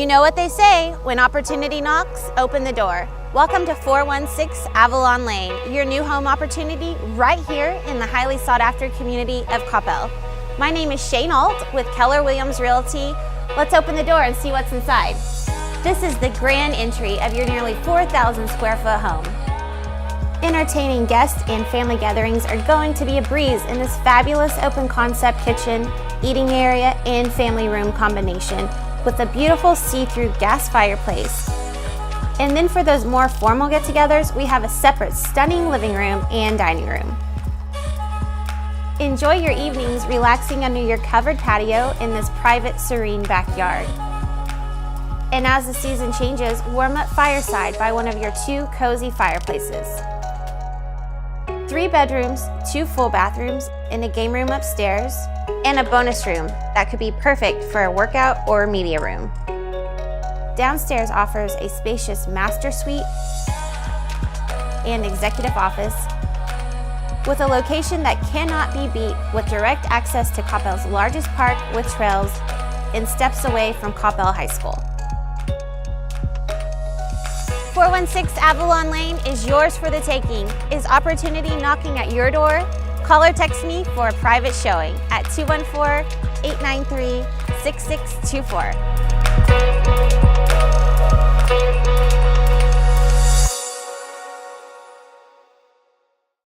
You know what they say, when opportunity knocks, open the door. Welcome to 416 Avalon Lane, your new home opportunity right here in the highly sought after community of Coppell. My name is Shae Nault with Keller Williams Realty. Let's open the door and see what's inside. This is the grand entry of your nearly 4,000 square foot home. Entertaining guests and family gatherings are going to be a breeze in this fabulous open concept kitchen, eating area, and family room combination with a beautiful see-through gas fireplace. And then for those more formal get-togethers, we have a separate stunning living room and dining room. Enjoy your evenings relaxing under your covered patio in this private, serene backyard. And as the season changes, warm up fireside by one of your two cozy fireplaces. 3 bedrooms, 2 full bathrooms, and a game room upstairs, and a bonus room that could be perfect for a workout or media room. Downstairs offers a spacious master suite and executive office with a location that cannot be beat with direct access to Coppell's largest park with trails and steps away from Coppell High School. 416 Avalon Lane is yours for the taking. Is opportunity knocking at your door? Call or text me for a private showing at 214-893-6624.